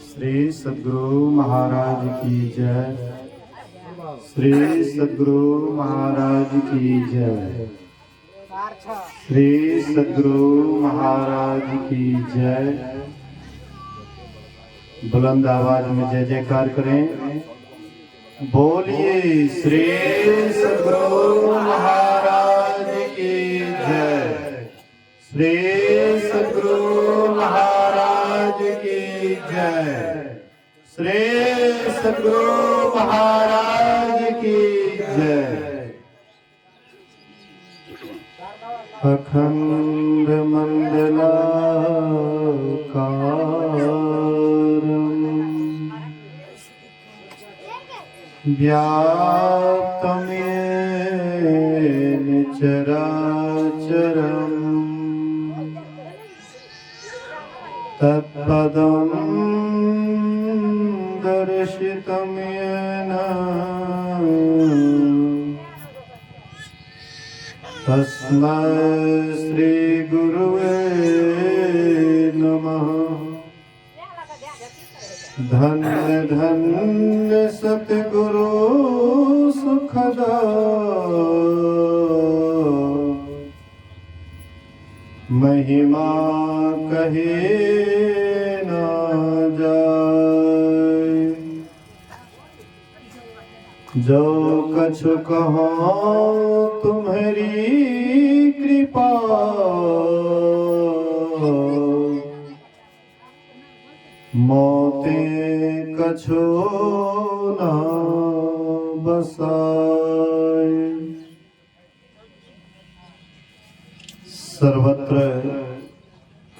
श्री सद्गुरु महाराज की जय। श्री सद्गुरु महाराज की जय। श्री सद्गुरु महाराज की जय। बुलंद आवाज में जय जयकार करें। बोलिए श्री सद्गुरु महाराज की जय। श्री सद्गुरु महाराज की जय। श्री सद्गुरु महाराज की जय। अखंड मंडलाकारं व्याप्तं येन चराचरम् तत्पदं दर्शितं येन तस्मै श्री गुरुवे नमः। धन्य धन्य सतगुरु सुखदा महिमा कहे ना जाए। जो कछु कहो तुम्हारी कृपा मोते कछु ना बसाए। सर्वत्र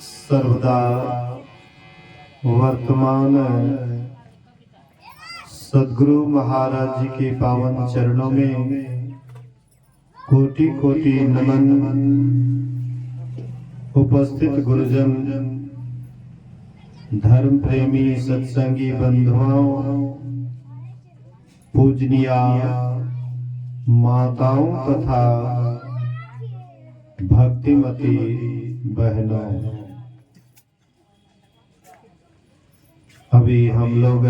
सर्वदा वर्तमान सद्गुरु महाराज जी के पावन चरणों में कोटि कोटि नमन। उपस्थित गुरुजन, धर्म प्रेमी सत्संगी बंधुओं, पूजनीय माताओं तथा भक्तिमती बहनों, अभी हम लोग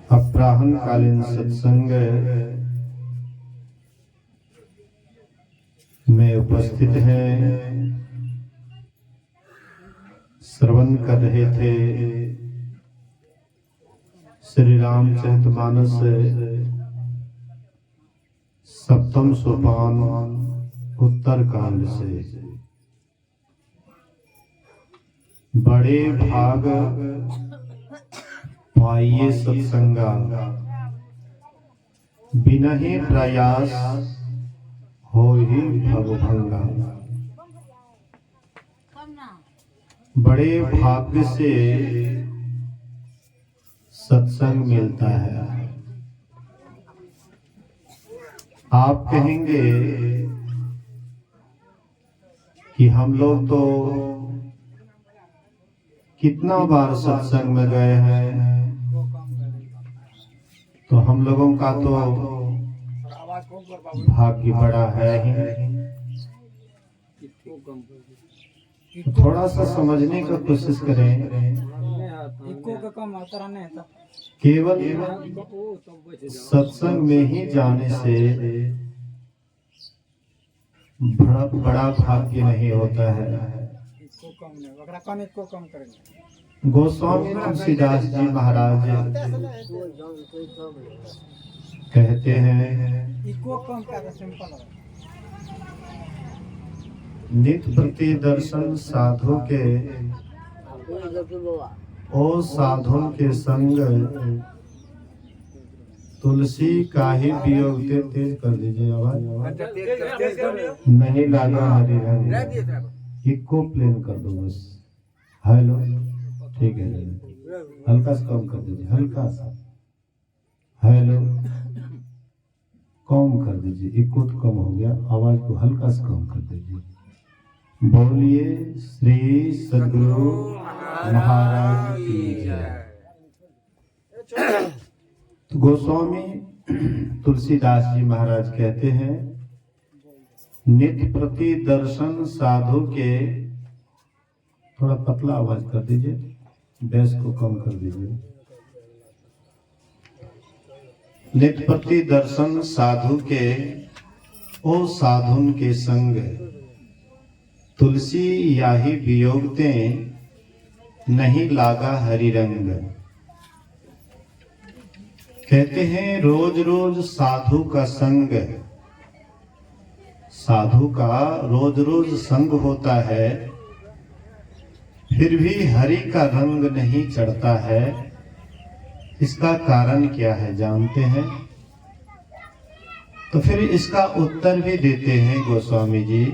अपराह्न कालीन सत्संग में उपस्थित हैं। श्रवण कर रहे थे श्री रामचरितमानस सप्तम सोपान उत्तर कांड से। बड़े भाग पाइए सत्संगा, बिना ही प्रयास हो ही भवभंगा। बड़े भाग्य से सत्संग मिलता है। आप कहेंगे कि हम लोग तो कितना बार सत्संग में गए हैं, तो हम लोगों का तो भाग्य बड़ा है ही। थोड़ा सा समझने का कोशिश करें। केवल सत्संग में ही जाने से बड़ा भाग्य नहीं होता है। गोस्वामी तुलसीदास जी महाराज कहते हैं, नित्य प्रति दर्शन साधु के ओ साधु के संग तुलसी का ही वियोग। तेज कर दीजिए आवाज, नहीं लागा। हरे हरे इको प्लेन कर दो बस। हेलो, ठीक है, हल्का सा कम कर दीजिए, हल्का सा। हेलो, कम कर दीजिए, इको तो कम हो गया, आवाज को हल्का सा कम कर दीजिए। बोलिए श्री सद्गुरु महाराज की जय। गोस्वामी तुलसीदास जी महाराज कहते हैं, नित्य प्रति दर्शन साधु के थोड़ा पतला आवाज कर दीजिए, बेस को कम कर दीजिए। नित्य दर्शन साधु के ओ साधुन के संग, तुलसी याही वियोगते नहीं लागा हरि रंग। कहते हैं रोज रोज साधु का संग, साधु का रोज रोज संग होता है, फिर भी हरि का रंग नहीं चढ़ता है। इसका कारण क्या है जानते हैं? तो फिर इसका उत्तर भी देते हैं गोस्वामी जी।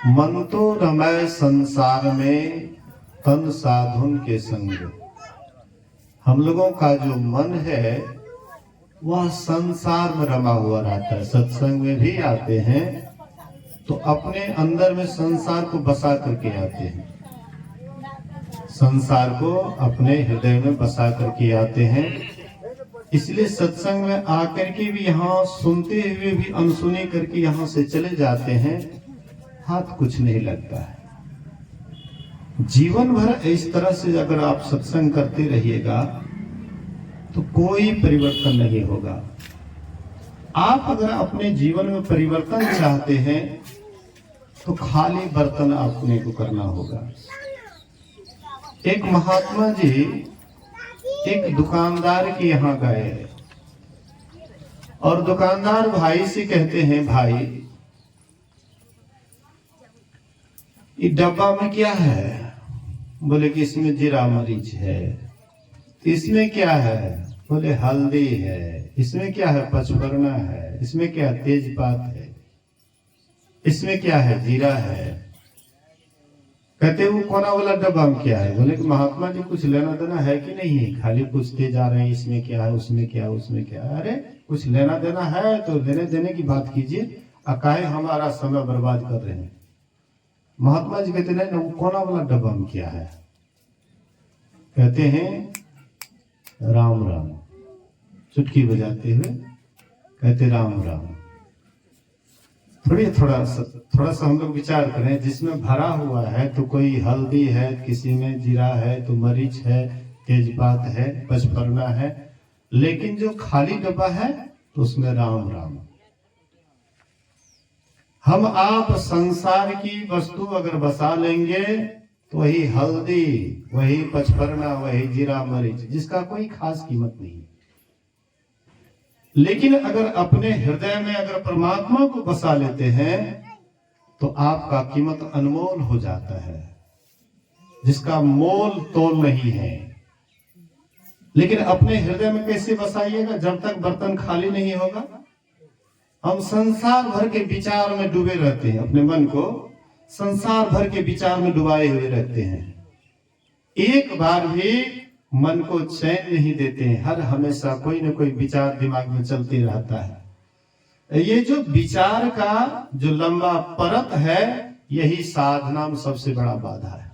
मन तो रमय संसार में तन साधुन के संग। हम लोगों का जो मन है वह संसार में रमा हुआ रहता है। सत्संग में भी आते हैं तो अपने अंदर में संसार को बसा करके आते हैं, संसार को अपने हृदय में बसा करके आते हैं। इसलिए सत्संग में आकर के भी यहाँ सुनते हुए भी अनसुनी करके यहाँ से चले जाते हैं, हाथ कुछ नहीं लगता है। जीवन भर इस तरह से अगर आप सत्संग करते रहिएगा तो कोई परिवर्तन नहीं होगा। आप अगर अपने जीवन में परिवर्तन चाहते हैं तो खाली बर्तन अपने को करना होगा। एक महात्मा जी एक दुकानदार के यहाँ गए और दुकानदार भाई से कहते हैं, भाई ये डब्बा में क्या है? बोले कि इसमें जीरा मरीच है। इसमें क्या है? बोले हल्दी है। इसमें क्या है? पचफोरना है। इसमें क्या है? तेजपात है। इसमें क्या है? जीरा है। कहते वो कोना वाला डब्बा में क्या है? बोले कि महात्मा जी कुछ लेना देना है कि नहीं है? खाली पूछते जा रहे हैं इसमें क्या है, उसमें क्या है, उसमें क्या है। अरे कुछ लेना देना है तो लेने देने की बात कीजिए, काहे हमारा समय बर्बाद कर रहे हैं। महात्मा जी कहते नहीं, वो कोना वाला डब्बा में क्या है? कहते हैं राम राम। चुटकी बजाते हुए कहते राम राम। थोड़ा सा हम लोग विचार करें, जिसमें भरा हुआ है तो कोई हल्दी है, किसी में जीरा है तो मरीच है, तेजपात है, पचफोरना है, लेकिन जो खाली डब्बा है तो उसमें राम राम। हम आप संसार की वस्तु अगर बसा लेंगे तो वही हल्दी, वही पचफोरना, वही जीरा मरीच, जिसका कोई खास कीमत नहीं। लेकिन अगर अपने हृदय में अगर परमात्मा को बसा लेते हैं तो आपका कीमत अनमोल हो जाता है, जिसका मोल तोल नहीं है। लेकिन अपने हृदय में कैसे बसाइएगा? जब तक बर्तन खाली नहीं होगा। हम संसार भर के विचार में डूबे रहते हैं, अपने मन को संसार भर के विचार में डुबाए हुए रहते हैं। एक बार भी मन को चैन नहीं देते हैं। हर हमेशा कोई न कोई विचार दिमाग में चलते रहता है। ये जो विचार का जो लंबा परत है, यही साधना में सबसे बड़ा बाधा है।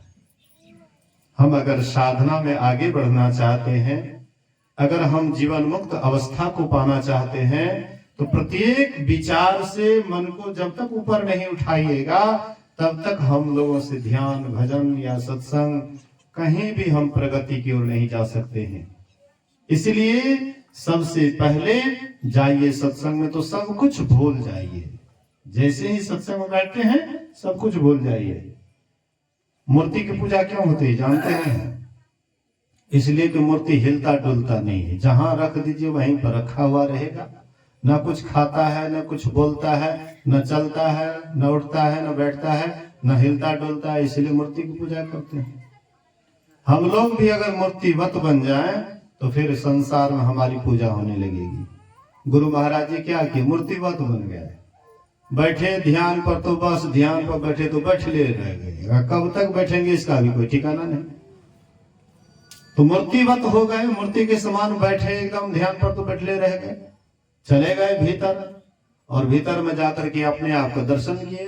हम अगर साधना में आगे बढ़ना चाहते हैं, अगर हम जीवन मुक्त अवस्था को पाना चाहते हैं, तो प्रत्येक विचार से मन को जब तक ऊपर नहीं उठाइएगा तब तक हम लोगों से ध्यान, भजन या सत्संग कहीं भी हम प्रगति की ओर नहीं जा सकते हैं। इसलिए सबसे पहले जाइए सत्संग में तो सब कुछ भूल जाइए। जैसे ही सत्संग में बैठते हैं सब कुछ भूल जाइए। मूर्ति की पूजा क्यों होती है जानते हैं? इसलिए कि मूर्ति हिलता डुलता नहीं है। जहां रख दीजिए वहीं पर रखा हुआ रहेगा। न कुछ खाता है, न कुछ बोलता है, न चलता है, न उठता है, न बैठता है, न हिलता डुलता है। इसलिए मूर्ति की पूजा करते हैं। हम लोग भी अगर मूर्तिवत बन जाएं तो फिर संसार में हमारी पूजा होने लगेगी। गुरु महाराज जी क्या किए? मूर्तिवत बन गए। बैठे ध्यान पर तो बस ध्यान पर बैठे तो बैठ ले रह गए। कब तक बैठेंगे इसका भी कोई ठिकाना नहीं। तो मूर्तिवत हो गए, मूर्ति के समान बैठे, एकदम ध्यान पर तो बैठ ले रह गए। चले गए भीतर और भीतर में जाकर के अपने आप का दर्शन किए।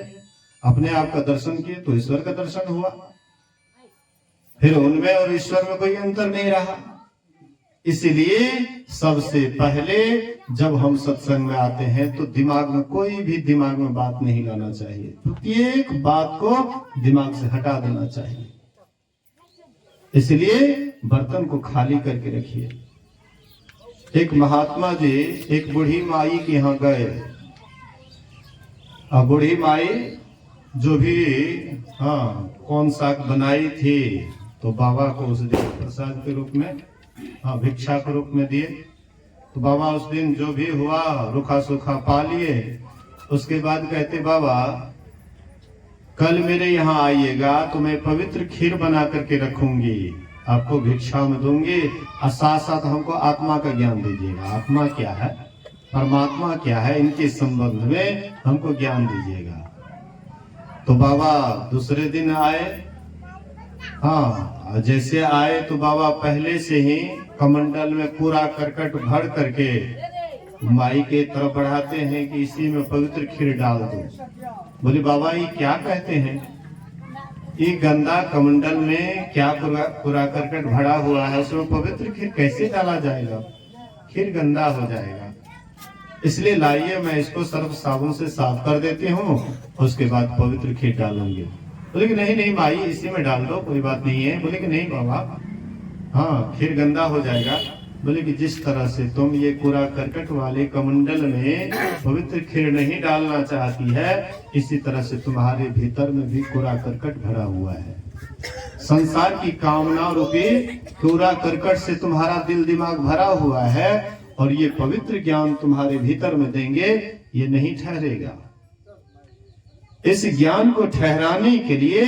अपने आप का दर्शन किए तो ईश्वर का दर्शन हुआ। फिर उनमें और ईश्वर में कोई अंतर नहीं रहा। इसलिए सबसे पहले जब हम सत्संग में आते हैं तो दिमाग में कोई भी दिमाग में बात नहीं लाना चाहिए, प्रत्येक बात को दिमाग से हटा देना चाहिए। इसलिए बर्तन को खाली करके रखिए। एक महात्मा जी एक बूढ़ी माई के यहाँ गए, और बूढ़ी माई जो भी कौन साग बनाई थी तो बाबा को उस दिन प्रसाद के रूप में भिक्षा के रूप में दिए। तो बाबा उस दिन जो भी हुआ रूखा सूखा पा लिए। उसके बाद कहते बाबा कल मेरे यहाँ आइएगा तो मैं पवित्र खीर बना करके रखूंगी, आपको भिक्षा में दूंगी, और साथ साथ हमको आत्मा का ज्ञान दीजिएगा। आत्मा क्या है, परमात्मा क्या है, इनके संबंध में हमको ज्ञान दीजिएगा। तो बाबा दूसरे दिन आए। जैसे आए तो बाबा पहले से ही कमंडल में पूरा करकट भर करके माई के तरफ बढ़ाते हैं कि इसी में पवित्र खीर डाल दो। बोले बाबा ये क्या कहते हैं, ये गंदा कमंडल में क्या पूरा करकट भरा हुआ है, उसमें पवित्र खीर कैसे डाला जाएगा, खीर गंदा हो जाएगा। इसलिए लाइए मैं इसको सर्फ साबुन से साफ कर देती हूँ, उसके बाद पवित्र खीर डालूंगी। बोले कि नहीं नहीं माई इसी में डाल दो, कोई बात नहीं है। बोले कि नहीं बाबा खीर गंदा हो जाएगा। बोले कि जिस तरह से तुम ये कूड़ा करकट वाले कमंडल में पवित्र खीर नहीं डालना चाहती है, इसी तरह से तुम्हारे भीतर में भी कूड़ा करकट भरा हुआ है। संसार की कामना रूपी कूड़ा करकट से तुम्हारा दिल दिमाग भरा हुआ है, और ये पवित्र ज्ञान तुम्हारे भीतर में देंगे, ये नहीं ठहरेगा। इस ज्ञान को ठहराने के लिए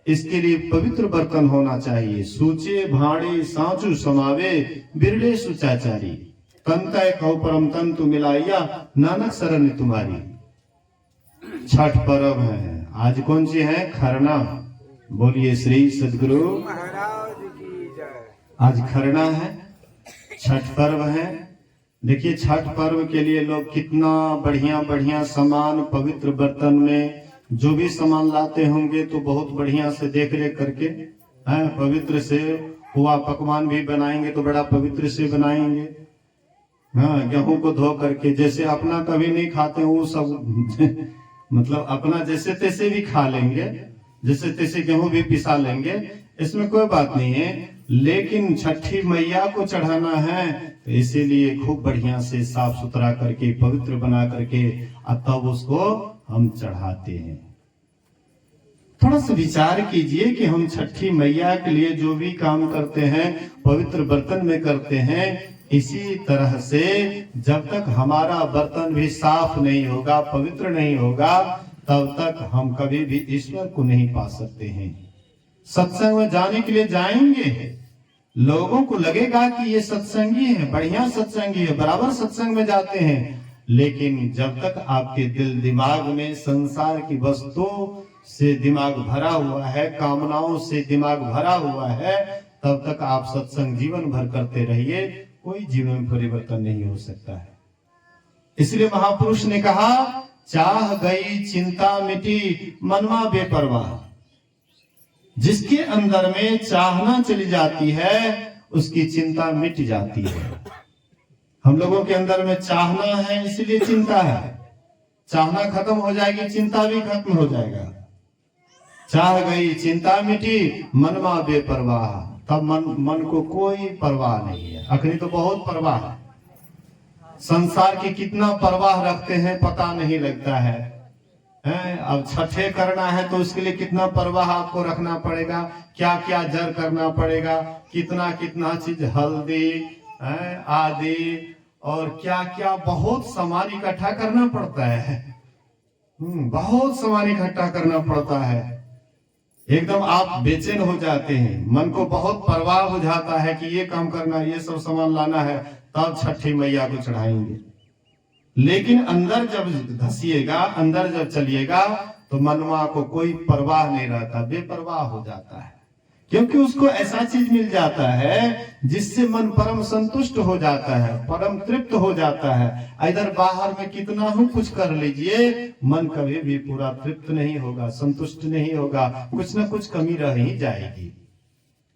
इसके लिए पवित्र बर्तन होना चाहिए। सूचे भाड़े सांचू समावे बिरले सुचाचारी, तंतय कौ परम तंतु मिलाइया नानक शरण तुम्हारी। छठ पर्व है, आज कौन सी है, खरना। बोलिए श्री सदगुरु महाराज की जय। आज खरना है, छठ पर्व है। देखिए छठ पर्व के लिए लोग कितना बढ़िया बढ़िया सामान पवित्र बर्तन में जो भी सामान लाते होंगे तो बहुत बढ़िया से देख रेख करके पवित्र से हुआ पकवान भी बनाएंगे तो बड़ा पवित्र से बनाएंगे। गेहूं को धो करके, जैसे अपना कभी नहीं खाते वो सब मतलब अपना जैसे तैसे भी खा लेंगे, जैसे तैसे गेहूं भी पिसा लेंगे, इसमें कोई बात नहीं है। लेकिन छठी मैया को चढ़ाना है तो इसीलिए खूब बढ़िया से साफ सुथरा करके पवित्र बना करके तब उसको हम चढ़ाते हैं। थोड़ा सा विचार कीजिए कि हम छठी मैया के लिए जो भी काम करते हैं पवित्र बर्तन में करते हैं, इसी तरह से जब तक हमारा बर्तन भी साफ नहीं होगा, पवित्र नहीं होगा, तब तक हम कभी भी ईश्वर को नहीं पा सकते हैं। सत्संग में जाने के लिए जाएंगे, लोगों को लगेगा कि ये सत्संगी है, बढ़िया सत्संगी है, बराबर सत्संग में जाते हैं, लेकिन जब तक आपके दिल दिमाग में संसार की वस्तुओं से दिमाग भरा हुआ है, कामनाओं से दिमाग भरा हुआ है, तब तक आप सत्संग जीवन भर करते रहिए, कोई जीवन में परिवर्तन नहीं हो सकता है। इसलिए महापुरुष ने कहा चाह गई चिंता मिटी मनवा बेपरवाह। जिसके अंदर में चाहना चली जाती है उसकी चिंता मिट जाती है। हम लोगों के अंदर में चाहना है इसलिए चिंता है, चाहना खत्म हो जाएगी चिंता भी खत्म हो जाएगा। चाह गई चिंता मिटी मनवा बेपरवाह, तब मन को कोई परवाह नहीं है। अखनी तो बहुत परवाह है, संसार की कितना परवाह रखते हैं पता नहीं लगता है। अब छठे करना है तो उसके लिए कितना परवाह आपको रखना पड़ेगा, क्या क्या जर करना पड़ेगा, कितना कितना चीज, हल्दी आदि और क्या क्या, बहुत सामान इकट्ठा करना पड़ता है। बहुत सामान इकट्ठा करना पड़ता है। एकदम आप बेचैन हो जाते हैं, मन को बहुत परवाह हो जाता है कि ये काम करना, ये सब सामान लाना है, तब छठी मैया को चढ़ाएंगे। लेकिन अंदर जब धसिएगा, अंदर जब चलिएगा तो मनवा को कोई परवाह नहीं रहता, बेपरवाह हो जाता है, क्योंकि उसको ऐसा चीज मिल जाता है जिससे मन परम संतुष्ट हो जाता है, परम तृप्त हो जाता है। इधर बाहर में कितना ही कुछ कर लीजिए, मन कभी भी पूरा तृप्त नहीं होगा, संतुष्ट नहीं होगा, कुछ ना कुछ कमी रह ही जाएगी।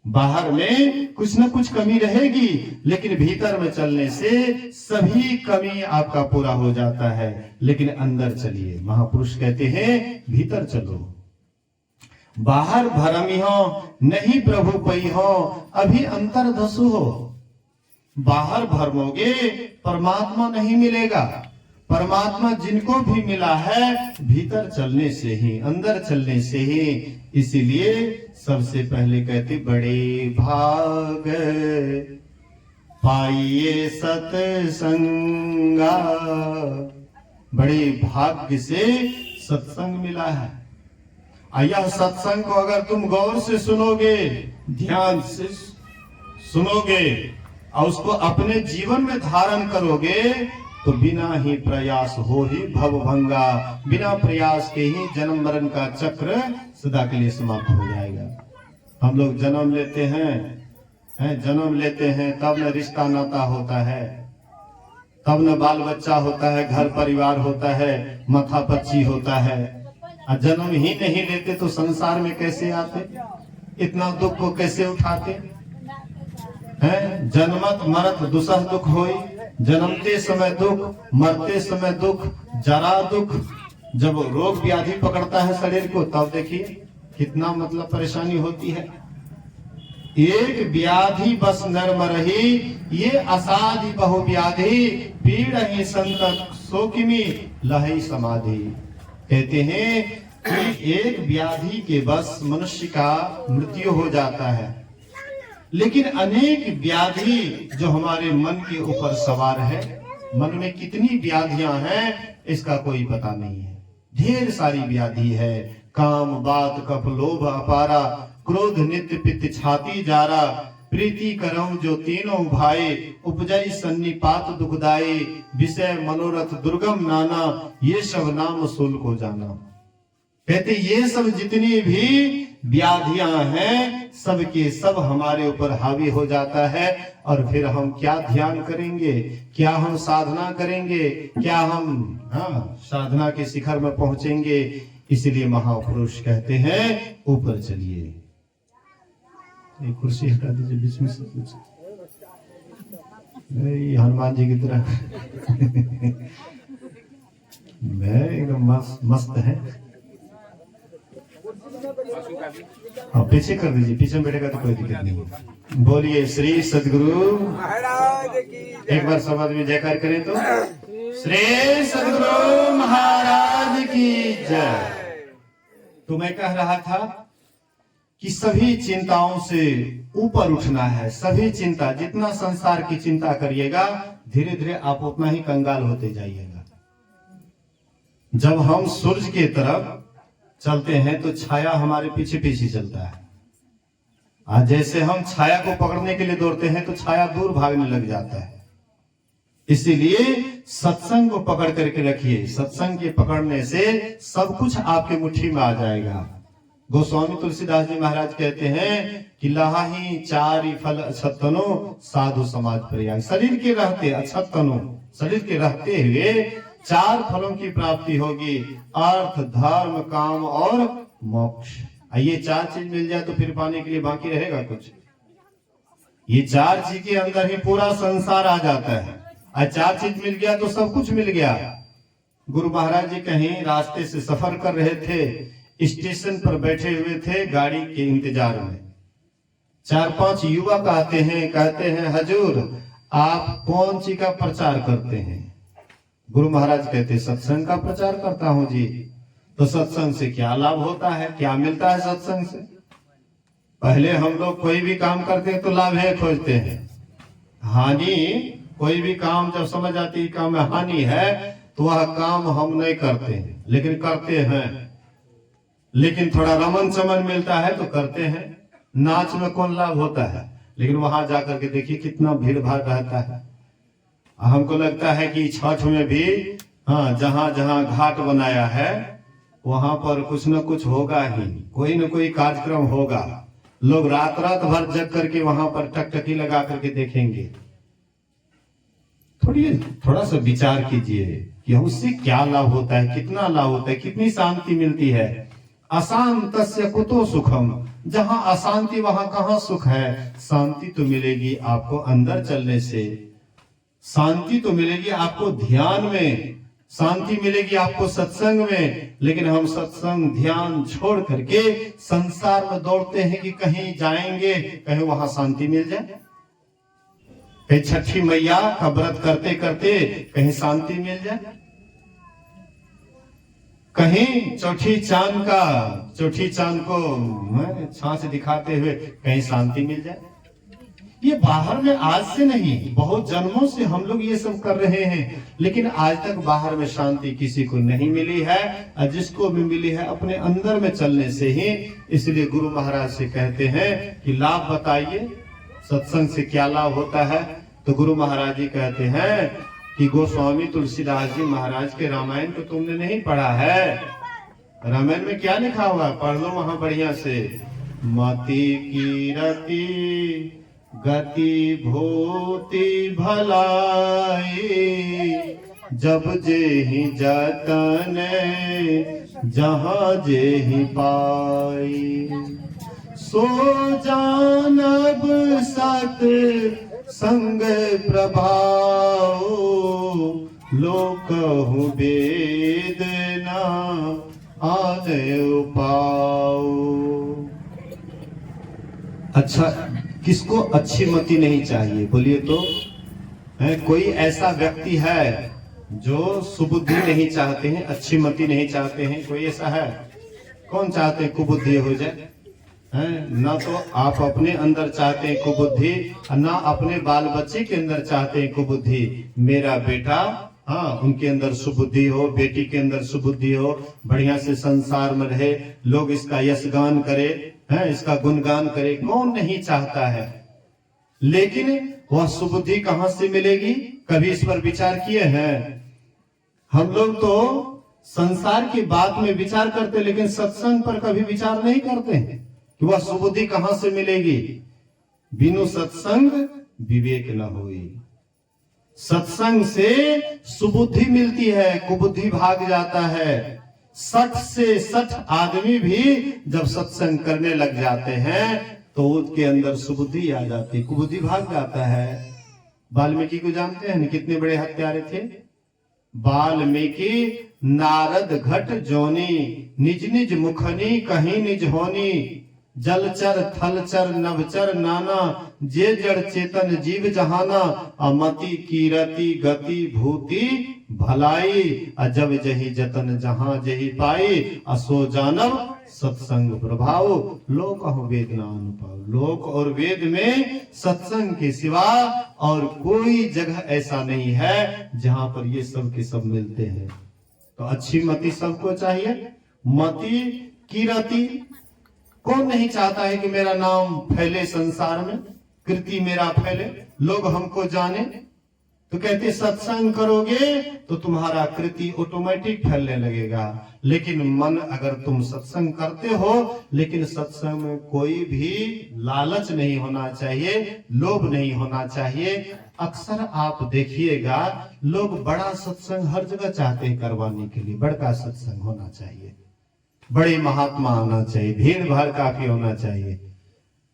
बाहर में कुछ न कुछ कमी रहेगी, लेकिन भीतर में चलने से सभी कमी आपका पूरा हो जाता है। लेकिन अंदर चलिए, महापुरुष कहते हैं भीतर चलो। बाहर भरमी हो नहीं प्रभु पई हो, अभी अंतर धसु हो। बाहर भरमोगे परमात्मा नहीं मिलेगा। परमात्मा जिनको भी मिला है भीतर चलने से ही, अंदर चलने से ही। इसीलिए सबसे पहले कहते बड़े भाग पाइए सत्संगा, बड़े भाग्य से सत्संग मिला है। यह सत्संग को अगर तुम गौर से सुनोगे, ध्यान से सुनोगे और उसको अपने जीवन में धारण करोगे तो बिना ही प्रयास हो ही भवभंगा, बिना प्रयास के ही जन्म मरण का चक्र सदा के लिए समाप्त हो जाएगा। हम लोग जन्म लेते हैं तब न रिश्ता नाता होता है, तब न बाल बच्चा होता है, घर परिवार होता है, माथा पच्ची होता है। और जन्म ही नहीं लेते तो संसार में कैसे आते, इतना दुख को कैसे उठाते हैं। जन्मत मरत दुसह दुख होई, जन्मते समय दुख, मरते समय दुख, जरा दुख। जब रोग व्याधि पकड़ता है शरीर को तब देखिए कितना मतलब परेशानी होती है। एक व्याधि बस नर मरही, ये असाधि बहु व्याधि, पीड़ ही संतत सोकिमी लहई समाधि। कहते हैं कि एक व्याधि के बस मनुष्य का मृत्यु हो जाता है, लेकिन अनेक व्याधि जो हमारे मन के ऊपर सवार है, मन में कितनी व्याधियां हैं इसका कोई पता नहीं है। ढेर सारी व्याधि है, काम बात कफ लोभ अपारा, क्रोध नित्य पित्त छाती जारा, प्रीति करऊं जो तीनों भाई, उपजई सन्निपात दुखदाई, विषय मनोरथ दुर्गम नाना, ये सब नाम सूल को जाना। कहते ये सब जितनी भी व्याधियां हैं सबके सब हमारे ऊपर हावी हो जाता है। और फिर हम क्या ध्यान करेंगे, क्या हम साधना करेंगे, क्या हम साधना के शिखर में पहुंचेंगे। इसलिए महापुरुष कहते हैं ऊपर चलिए। एक कुर्सी हटा दीजिए बीच में से, हनुमान जी की तरह मैं एकदम मस्त है। पीछे कर दीजिए, पीछे में बैठेगा तो कोई दिक्कत नहीं है। बोलिए श्री सदगुरु महाराज की। एक बार सब आदमी जयकार करें तो श्री सदगुरु महाराज की जय। तो मैं कह रहा था कि सभी चिंताओं से ऊपर उठना है। सभी चिंता, जितना संसार की चिंता करिएगा धीरे धीरे आप उतना ही कंगाल होते जाइएगा। जब हम सूर्य के तरफ चलते हैं तो छाया हमारे पीछे पीछे चलता है। आज जैसे हम छाया को पकड़ने के लिए दौड़ते हैं तो छाया दूर भागने लग जाता है। इसीलिए सत्संग को पकड़ करके रखिए। सत्संग के पकड़ने से सब कुछ आपके मुट्ठी में आ जाएगा। गोस्वामी तुलसीदास जी महाराज कहते हैं कि लाही चारि फल अछतनो साधु समाज प्रयाग। शरीर के रहते अछतनो, शरीर के रहते हुए 4 फलों की प्राप्ति होगी, अर्थ धर्म काम और मोक्ष। ये 4 चीज मिल जाए तो फिर पाने के लिए बाकी रहेगा कुछ। ये 4 चीज के अंदर ही पूरा संसार आ जाता है। और 4 चीज मिल गया तो सब कुछ मिल गया। गुरु महाराज जी कहीं रास्ते से सफर कर रहे थे, स्टेशन पर बैठे हुए थे गाड़ी के इंतजार में। 4-5 युवक आते हैं, कहते हैं हजूर आप कौन सी का प्रचार करते हैं? गुरु महाराज कहते सत्संग का प्रचार करता हूं जी। तो सत्संग से क्या लाभ होता है, क्या मिलता है सत्संग से? पहले हम लोग कोई भी काम करते हैं तो लाभ है खोजते हैं, हानि कोई भी काम जब समझ आती है काम में हानि है तो वह काम हम नहीं करते हैं, लेकिन करते हैं। लेकिन थोड़ा रमन चमन मिलता है तो करते हैं। नाच में कौन लाभ होता है, लेकिन वहां जाकर के देखिए कितना भीड़ भाड़ रहता है। हमको लगता है कि छठ में भी जहां जहां घाट बनाया है वहां पर कुछ न कुछ होगा ही, कोई न कोई कार्यक्रम होगा। लोग रात रात भर जग करके वहां पर टकटकी लगा करके देखेंगे। थोड़ा सा विचार कीजिए कि उससे क्या लाभ होता है, कितना लाभ होता है, कितनी शांति मिलती है। अशांतस्य कुतो सुखम, जहां अशांति वहां कहां सुख है। शांति तो मिलेगी आपको अंदर चलने से, शांति तो मिलेगी आपको ध्यान में, शांति मिलेगी आपको सत्संग में। लेकिन हम सत्संग ध्यान छोड़ करके संसार में दौड़ते हैं कि कहीं जाएंगे, कहीं वहां शांति मिल जाए। कहीं छठी मैया का व्रत करते करते कहीं शांति मिल जाए, कहीं चौथी चांद को छाछ दिखाते हुए कहीं शांति मिल जाए। ये बाहर में आज से नहीं, बहुत जन्मों से हम लोग ये सब कर रहे हैं, लेकिन आज तक बाहर में शांति किसी को नहीं मिली है। और जिसको भी मिली है अपने अंदर में चलने से ही। इसलिए गुरु महाराज से कहते हैं कि लाभ बताइए, सत्संग से क्या लाभ होता है। तो गुरु महाराज जी कहते हैं कि गोस्वामी तुलसीदास जी महाराज के रामायण को तुमने नहीं पढ़ा है। रामायण में क्या लिखा हुआ, पढ़ लो वहां बढ़िया से। मति कीरति गति भूति भलाई, जब जेहि जतन जहाँ जेहि पाई। सो जानब सत संग प्रभाव, लोकहु वेद न आने पाओ। अच्छा, किसको अच्छी मति नहीं चाहिए बोलिए तो? कोई ऐसा व्यक्ति है जो सुबुद्धि नहीं चाहते हैं, अच्छी मति नहीं चाहते हैं? कोई ऐसा है? कौन चाहते हैं कुबुद्धि हो जाए? ना तो आप अपने अंदर चाहते हैं कुबुद्धि, ना अपने बाल बच्चे के अंदर चाहते हैं कुबुद्धि। मेरा बेटा उनके अंदर सुबुद्धि हो, बेटी के अंदर सुबुद्धि हो, बढ़िया से संसार में रहे, लोग इसका यशगान करे, इसका गुणगान करे। कौन नहीं चाहता है? लेकिन वह सुबुद्धि कहां से मिलेगी? कभी इस पर विचार किए हैं? हम लोग तो संसार की बात में विचार करते, लेकिन सत्संग पर कभी विचार नहीं करते हैं कि वह सुबुद्धि कहां से मिलेगी। बिनु सत्संग विवेक न होई। सत्संग से सुबुद्धि मिलती है, कुबुद्धि भाग जाता है। 60 से 60 आदमी भी जब सत्संग करने लग जाते हैं तो उसके अंदर सुबुद्धि आ जाती है, कुबुद्धि भाग जाता है। वाल्मीकि को जानते हैं, कितने बड़े हत्यारे थे? वाल्मीकि नारद घट जोनी, निज निज मुखनी कहीं निज होनी। जलचर थलचर नभचर नाना, जे जड़ चेतन जीव जहाना। अमति कीरति गति भूति भलाई, अजब जही जतन जहां जही पाई। असो जानव सत्संग प्रभाव, लोक वेद न अनुपाव। लोक और वेद में सत्संग के सिवा और कोई जगह ऐसा नहीं है जहां पर ये सब के सब मिलते हैं। तो अच्छी मति सबको चाहिए। मति कीरति, कौन नहीं चाहता है कि मेरा नाम फैले संसार में, कीर्ति मेरा फैले, लोग हमको जाने। तो कहते सत्संग करोगे तो तुम्हारा कीर्ति ऑटोमेटिक फैलने लगेगा। लेकिन मन अगर तुम सत्संग करते हो, लेकिन सत्संग में कोई भी लालच नहीं होना चाहिए, लोभ नहीं होना चाहिए। अक्सर आप देखिएगा लोग बड़ा सत्संग हर जगह चाहते हैं करवाने के लिए। बड़का सत्संग होना चाहिए, बड़े महात्मा होना चाहिए, भीड़ भाड़ काफी होना चाहिए।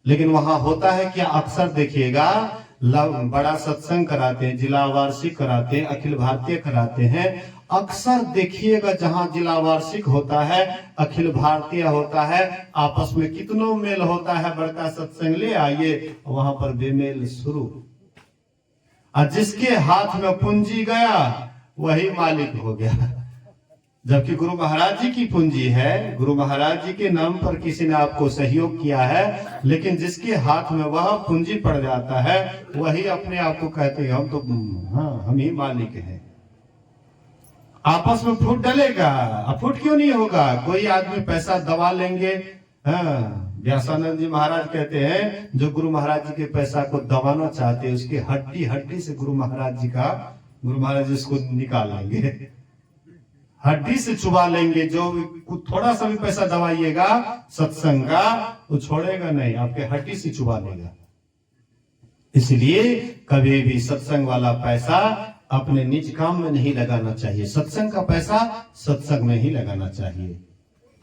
लेकिन वहां होता है क्या? अक्सर देखिएगा बड़ा सत्संग कराते हैं, जिला वार्षिक कराते हैं, अखिल भारतीय कराते हैं। अक्सर देखिएगा जहां जिला वार्षिक होता है, अखिल भारतीय होता है, आपस में कितनों मेल होता है, बड़का सत्संग ले आइए, वहां पर बेमेल शुरू। और जिसके हाथ में पूंजी गया वही मालिक हो गया। जबकि गुरु महाराज जी की पूंजी है, गुरु महाराज जी के नाम पर किसी ने आपको सहयोग किया है, लेकिन जिसके हाथ में वह पूंजी पड़ जाता है वही अपने आप को कहते हैं हम तो हम ही मालिक हैं। आपस में फूट डलेगा। अब फूट क्यों नहीं होगा? कोई आदमी पैसा दबा लेंगे। व्यासानंद जी महाराज कहते हैं जो गुरु महाराज जी के पैसा को दबाना चाहते हैं, उसकी हड्डी हड्डी से गुरु महाराज जी इसको निकाल लेंगे, हड्डी से चुबा लेंगे। जो थोड़ा सा भी पैसा दबाइएगा सत्संग का, वो छोड़ेगा नहीं, आपके हड्डी से चुबा लेगा। इसलिए कभी भी सत्संग वाला पैसा अपने निज काम में नहीं लगाना चाहिए। सत्संग का पैसा सत्संग में ही लगाना चाहिए।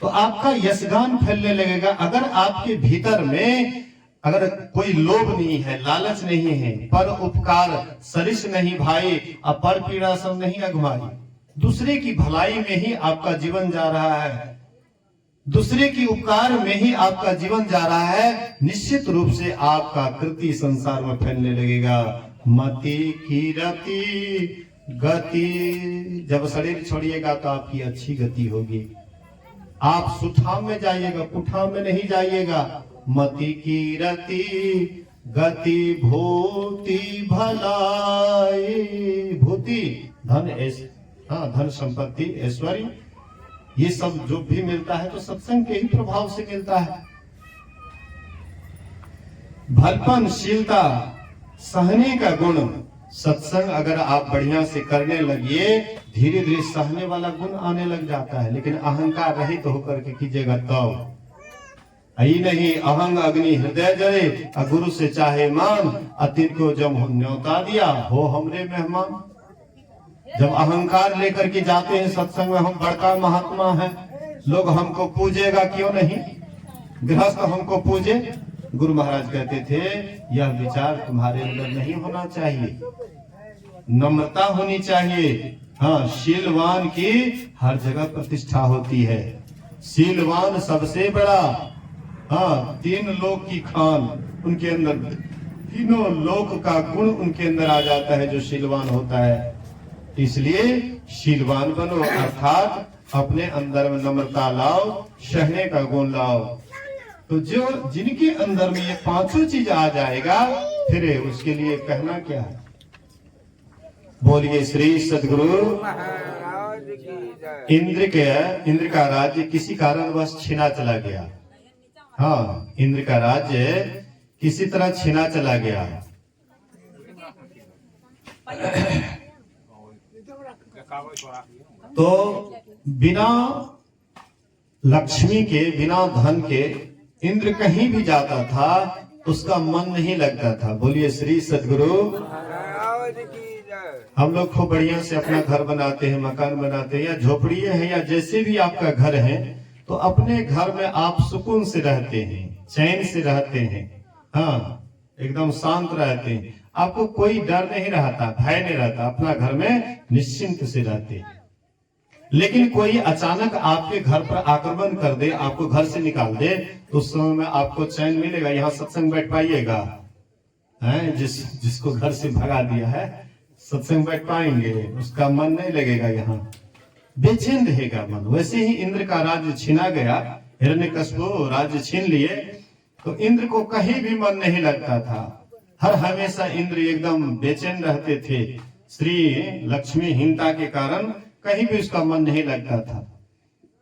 तो आपका यशगान फैलने लगेगा। अगर आपके भीतर में अगर कोई लोभ नहीं है, लालच नहीं है, पर उपकार सरिस नहीं भाई, अपर पीड़ा सब नहीं अगुवाई, दूसरे की भलाई में ही आपका जीवन जा रहा है, दूसरे की उपकार में ही आपका जीवन जा रहा है, निश्चित रूप से आपका कृति संसार में फैलने लगेगा। मति कीरति गति, जब शरीर छोड़िएगा तो आपकी अच्छी गति होगी। आप सुठाम में जाइएगा, कुठाम में नहीं जाइएगा। मति कीरति गति भूति भलाई, भूति धन धन संपत्ति ऐश्वर्य, ये सब जो भी मिलता है तो सत्संग के ही प्रभाव से मिलता है। भलपनशीलता, सहने का गुण, सत्संग अगर आप बढ़िया से करने लगिए, धीरे धीरे सहने वाला गुण आने लग जाता है। लेकिन अहंकार रहित तो होकर के कीजिएगा तब यही नहीं। अहंग अग्नि हृदय जले, गुरु से चाहे मान, अतिथि को जब न्योता दिया हो हमरे मेहमान। जब अहंकार लेकर के जाते हैं सत्संग में, हम बड़का महात्मा हैं, लोग हमको पूजेगा क्यों नहीं, गृहस्थ हमको पूजे। गुरु महाराज कहते थे यह विचार तुम्हारे अंदर नहीं होना चाहिए, नम्रता होनी चाहिए। हाँ, शीलवान की हर जगह प्रतिष्ठा होती है। शीलवान सबसे बड़ा, हाँ, 3 लोक की खान उनके अंदर, तीनों लोक का गुण उनके अंदर आ जाता है जो शीलवान होता है। इसलिए शीलवान बनो, अर्थात अपने अंदर में नम्रता लाओ, सहने का गुण लाओ। तो जो जिनके अंदर में ये 5 चीज आ जाएगा, फिर उसके लिए कहना क्या है। बोलिए श्री सदगुरु। इंद्र का राज्य किसी कारणवश छीना चला गया। हाँ, इंद्र का राज्य किसी तरह छीना चला गया। तो बिना लक्ष्मी के, बिना धन के इंद्र कहीं भी जाता था उसका मन नहीं लगता था। बोलिए श्री सदगुरु। हम लोग खूब बढ़िया से अपना घर बनाते हैं, मकान बनाते हैं, या झोपड़ी है या जैसे भी आपका घर है, तो अपने घर में आप सुकून से रहते हैं, चैन से रहते हैं, हाँ, एकदम शांत रहते हैं, आपको कोई डर नहीं रहता, भय नहीं रहता, अपना घर में निश्चिंत से रहते हैं। लेकिन कोई अचानक आपके घर पर आक्रमण कर दे, आपको घर से निकाल दे, तो उस समय में आपको चैन मिलेगा, यहाँ सत्संग बैठ पाइएगा? जिसको घर से भगा दिया है सत्संग बैठ पाएंगे? उसका मन नहीं लगेगा, यहाँ बेचैन रहेगा मन। वैसे ही इंद्र का राज्य छीना गया, हिरण्यकश्यप राज्य छीन लिए, तो इंद्र को कहीं भी मन नहीं लगता था। हर हमेशा इंद्र एकदम बेचैन रहते थे। श्री लक्ष्मीहीनता के कारण कहीं भी उसका मन नहीं लगता था।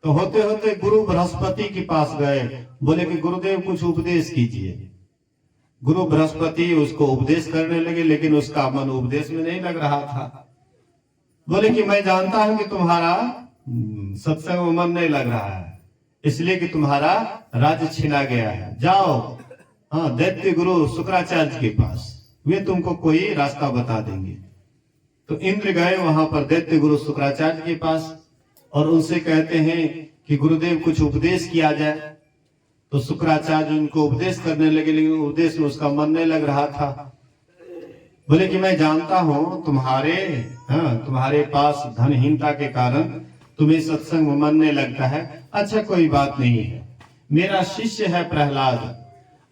तो होते होते गुरु बृहस्पति के पास गए, बोले कि गुरुदेव कुछ उपदेश कीजिए। गुरु बृहस्पति उसको उपदेश करने लगे, लेकिन उसका मन उपदेश में नहीं लग रहा था। बोले कि मैं जानता हूं कि तुम्हारा सत्संग में मन नहीं लग रहा है, इसलिए कि तुम्हारा राज्य छीना गया है। जाओ, हाँ, दैत्य गुरु शुक्राचार्य के पास, वे तुमको कोई रास्ता बता देंगे। तो इंद्र गए वहां पर दैत्य गुरु शुक्राचार्य के पास और उनसे कहते हैं कि गुरुदेव कुछ उपदेश किया जाए। तो शुक्राचार्य उनको उपदेश करने लगे, लेकिन उपदेश में उसका मन नहीं लग रहा था। बोले कि मैं जानता हूं तुम्हारे पास धनहीनता के कारण तुम्हें सत्संग में मन नहीं लगता है। अच्छा, कोई बात नहीं है, मेरा शिष्य है प्रहलाद,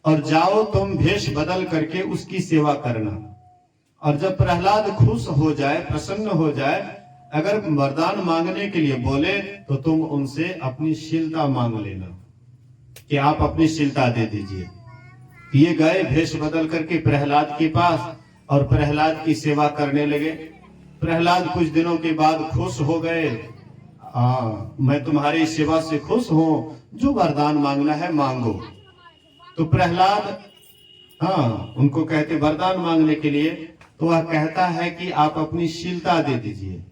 और जाओ तुम भेष बदल करके उसकी सेवा करना, और जब प्रहलाद खुश हो जाए, प्रसन्न हो जाए, अगर वरदान मांगने के लिए बोले तो तुम उनसे अपनी शीलता मांग लेना कि आप अपनी शीलता दे दीजिए। ये गए भेष बदल करके प्रहलाद के पास और प्रहलाद की सेवा करने लगे। प्रहलाद कुछ दिनों के बाद खुश हो गए। मैं तुम्हारी सेवा से खुश हूं, जो वरदान मांगना है मांगो। तो प्रहलाद उनको कहते वरदान मांगने के लिए, तो वह कहता है कि आप अपनी शीलता दे दीजिए,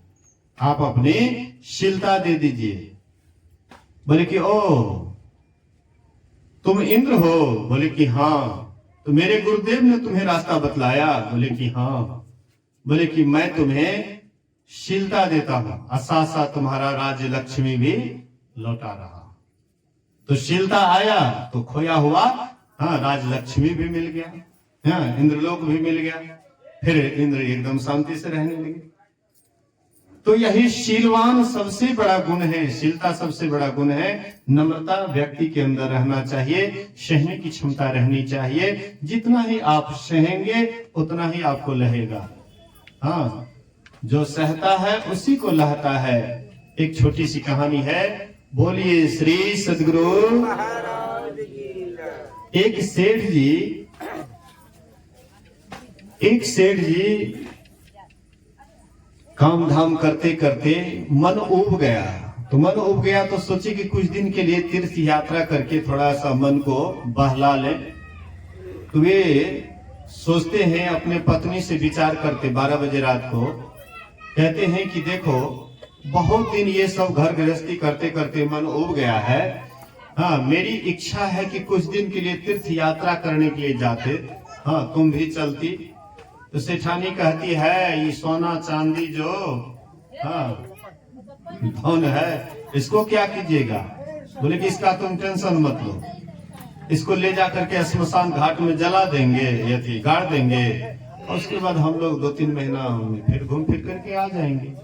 आप अपनी शीलता दे दीजिए। बोले कि ओ तुम इंद्र हो? बोले कि हाँ। तो मेरे गुरुदेव ने तुम्हें रास्ता बतलाया? बोले कि हाँ। बोले कि मैं तुम्हें शीलता देता हूं, साथ साथ तुम्हारा राज्य लक्ष्मी भी लौटा रहा। तो शीलता आया तो खोया हुआ राजलक्ष्मी भी मिल गया, इंद्रलोक भी मिल गया, फिर इंद्र एकदम शांति से रहने लगे। तो यही शीलवान सबसे बड़ा गुण है, शीलता सबसे बड़ा गुण है। नम्रता व्यक्ति के अंदर रहना चाहिए, सहने की क्षमता रहनी चाहिए। जितना ही आप सहेंगे उतना ही आपको लहेगा। हाँ, जो सहता है उसी को लहता है। एक छोटी सी कहानी है, बोलिए श्री सद्गुरु महाराज की। एक सेठ जी काम धाम करते करते मन उब गया। तो सोचे कि कुछ दिन के लिए तीर्थ यात्रा करके थोड़ा सा मन को बहला ले। तो वे सोचते हैं, अपने पत्नी से विचार करते 12 बजे रात को, कहते हैं कि देखो बहुत दिन ये सब घर गृहस्थी करते करते मन उब गया है। हाँ, मेरी इच्छा है कि कुछ दिन के लिए तीर्थ यात्रा करने के लिए जाते। हाँ, तुम भी चलती। तो सेठानी कहती है, ये सोना चांदी जो धन है इसको क्या कीजिएगा? बोले कि इसका तुम टेंशन मत लो, इसको ले जा करके श्मशान घाट में जला देंगे, यदि गाड़ देंगे, और उसके बाद हम लोग 2-3 महीना में फिर घूम फिर करके आ जाएंगे।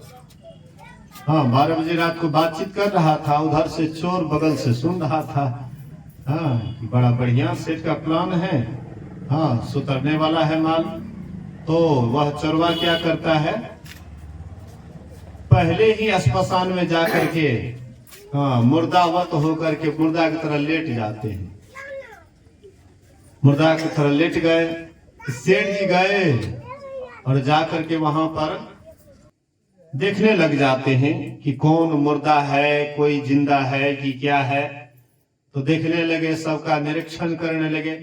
हाँ, 12 बजे रात को बातचीत कर रहा था, उधर से चोर बगल से सुन रहा था। हाँ, बड़ा बढ़िया सेठ का प्लान है। हाँ, सुतरने वाला है माल। तो वह चोरवा क्या करता है, पहले ही श्मशान में जा करके मुर्दावत होकर के मुर्दा की तरह लेट जाते हैं। मुर्दा की तरह लेट गए, सेठ जी गए और जा करके वहां पर देखने लग जाते हैं कि कौन मुर्दा है, कोई जिंदा है कि क्या है। तो देखने लगे, सबका निरीक्षण करने लगे।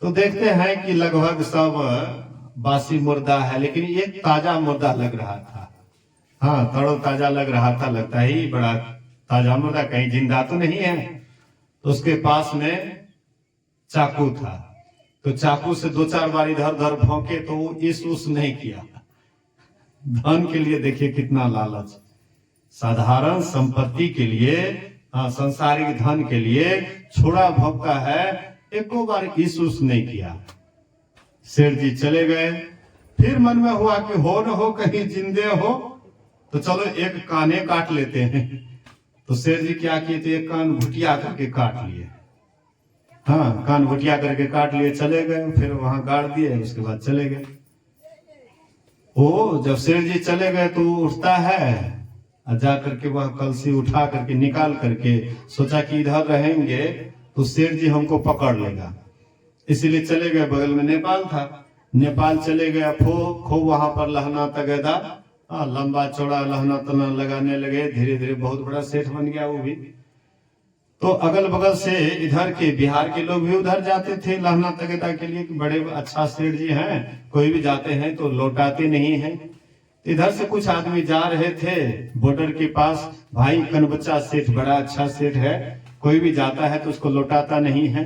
तो देखते हैं कि लगभग सब बासी मुर्दा है, लेकिन एक ताजा मुर्दा लग रहा था। हाँ, तड़ो ताजा लग रहा था, लगता ही बड़ा ताजा मुर्दा, कहीं जिंदा तो नहीं है। तो उसके पास में चाकू था, तो चाकू से 2-4 बार इधर उधर भौंके तो वो इस नहीं किया। धन के लिए देखिए कितना लालच, साधारण संपत्ति के लिए, संसारिक धन के लिए छोड़ा भौंकता है, एको बार इस नहीं किया। सेठ जी चले गए। फिर मन में हुआ कि हो न हो कहीं जिंदे हो, तो चलो एक काने काट लेते हैं। तो सेठ जी क्या किए थे, एक कान घुटिया करके काट लिए। हाँ, कान घुटिया करके काट लिए, चले गए। फिर वहां गाड़ दिए, उसके बाद चले गए। ओ, जब सेठ जी चले गए तो उठता है, जा करके वह कलसी उठा करके निकाल करके सोचा कि इधर रहेंगे तो सेठ जी हमको पकड़ लेगा, इसीलिए चले गए। बगल में नेपाल था, नेपाल चले गए। खूब वहां पर लहना तगेदा, लंबा चौड़ा लहना तना लगाने लगे। धीरे धीरे बहुत बड़ा सेठ बन गया वो भी। तो अगल बगल से इधर के बिहार के लोग भी उधर जाते थे लहना तगेदा के लिए कि बड़े अच्छा सेठ जी हैं, कोई भी जाते हैं तो लौटाते नहीं हैं। इधर से कुछ आदमी जा रहे थे बॉर्डर के पास, भाई कनबच्चा सेठ बड़ा अच्छा सेठ है, कोई भी जाता है तो उसको लौटाता नहीं है।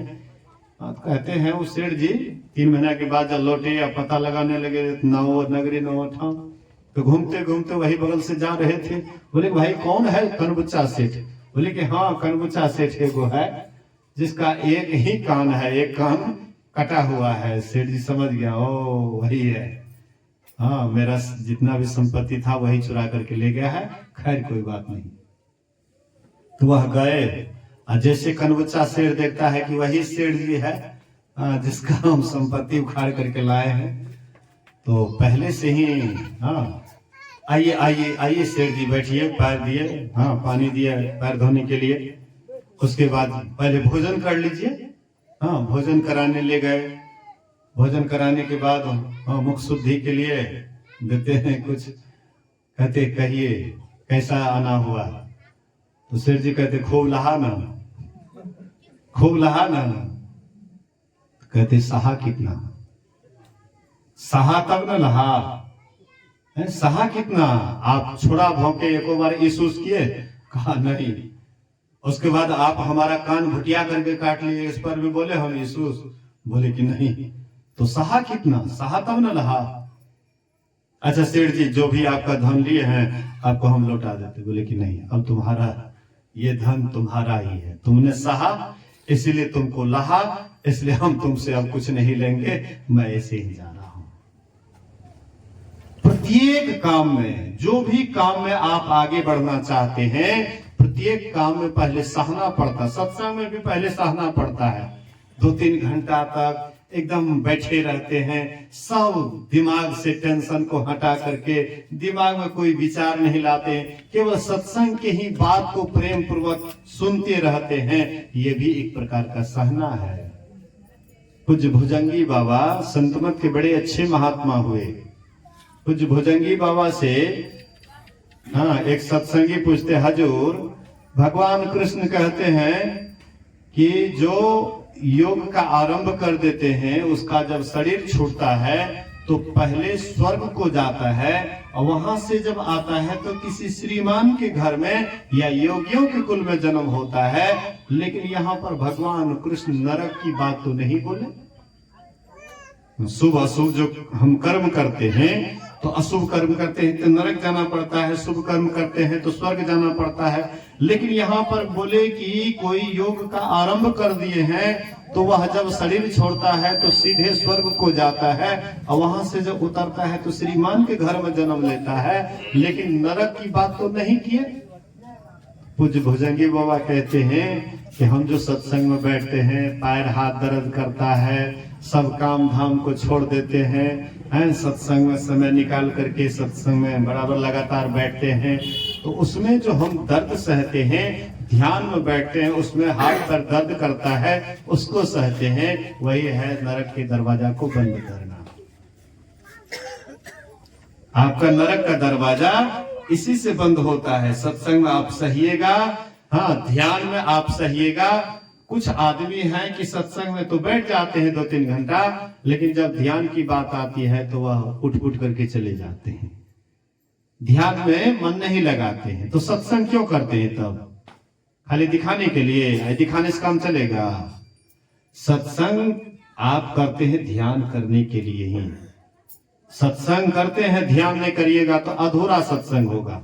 कहते हैं वो सेठ जी 3 महीना के बाद जब लौटे या पता लगाने लगे नौ नगरी नौ ठाम, तो घूमते घूमते वही बगल से जा रहे थे। बोले भाई कौन है कनबुच्चा सेठ? बोले कि हाँ, कनबुच्चा सेठ एगो है जिसका एक ही कान है, एक कान कटा हुआ है। सेठ जी समझ गया, ओ वही है। हाँ, मेरा जितना भी संपत्ति था वही चुरा करके ले गया है, खैर कोई बात नहीं। तो वह गए, जैसे कनबुच्चा शेर देखता है कि वही सेठ जी है जिसका हम संपत्ति उखाड़ करके लाए हैं, तो पहले से ही आइए आइए आइए सेठ जी बैठिए, पैर दिए, पानी दिए पैर धोने के लिए। उसके बाद पहले भोजन कर लीजिए। भोजन कराने ले गए। भोजन कराने के बाद मुख शुद्धि के लिए देते हैं कुछ, कहते कहिए कैसा आना हुआ? तो सेठ जी कहते खूब लहा ना, खूब लहा ना। कहते सहा कितना? सहा तब न लहा, सहा कितना? आप छोड़ा भौंके एको बार ईसूस किए? कहा नहीं। उसके बाद आप हमारा कान भुटिया करके काट लिए, इस पर भी बोले हम ईसूस? बोले कि नहीं। तो सहा कितना? सहा तब न लहा। अच्छा सेठ जी, जो भी आपका धन लिए हैं आपको हम लौटा देते। बोले कि नहीं, अब तुम्हारा ये धन तुम्हारा ही है, तुमने सहा इसलिए तुमको लहा, इसलिए हम तुमसे अब कुछ नहीं लेंगे, मैं ऐसे ही जा रहा हूं। प्रत्येक काम में, जो भी काम में आप आगे बढ़ना चाहते हैं, प्रत्येक काम में पहले सहना पड़ता, सत्संग में भी पहले सहना पड़ता है। 2-3 घंटा तक एकदम बैठे रहते हैं, सब दिमाग से टेंशन को हटा करके दिमाग में कोई विचार नहीं लाते, केवल सत्संग के ही बात को प्रेम पूर्वक सुनते रहते हैं। ये भी एक प्रकार का सहना है। पूज्य भुजंगी बाबा संतमत के बड़े अच्छे महात्मा हुए। पूज्य भुजंगी बाबा से एक सत्संगी पूछते, हजूर भगवान कृष्ण कहते हैं कि जो योग का आरंभ कर देते हैं उसका जब शरीर छूटता है तो पहले स्वर्ग को जाता है, और वहां से जब आता है तो किसी श्रीमान के घर में या योगियों के कुल में जन्म होता है। लेकिन यहाँ पर भगवान कृष्ण नरक की बात तो नहीं बोले। शुभ अशुभ जो हम कर्म करते हैं, तो अशुभ कर्म करते हैं तो नरक जाना पड़ता है, शुभ कर्म करते हैं तो स्वर्ग जाना पड़ता है। लेकिन यहाँ पर बोले कि कोई योग का आरंभ कर दिए हैं तो वह जब शरीर छोड़ता है तो सीधे स्वर्ग को जाता है, और वहां से जब उतरता है तो श्रीमान के घर में जन्म लेता है, लेकिन नरक की बात तो नहीं किए। पूज्य भुजंगी बाबा कहते हैं कि हम जो सत्संग में बैठते हैं, पैर हाथ दर्द करता है, सब काम धाम को छोड़ देते हैं, सत्संग में समय निकाल करके सत्संग में बराबर लगातार बैठते हैं, तो उसमें जो हम दर्द सहते हैं, ध्यान में बैठते हैं, उसमें हाथ पर दर्द करता है, उसको सहते हैं, वही है नरक के दरवाजा को बंद करना। आपका नरक का दरवाजा इसी से बंद होता है। सत्संग में आप सहिएगा, ध्यान में आप सहिएगा। कुछ आदमी हैं कि सत्संग में तो बैठ जाते हैं 2-3 घंटा, लेकिन जब ध्यान की बात आती है तो वह उठ करके चले जाते हैं, ध्यान में मन नहीं लगाते हैं। तो सत्संग क्यों करते हैं? तब खाली दिखाने के लिए, दिखाने से काम चलेगा? सत्संग आप करते हैं ध्यान करने के लिए ही। सत्संग करते हैं, ध्यान नहीं करिएगा तो अधूरा सत्संग होगा।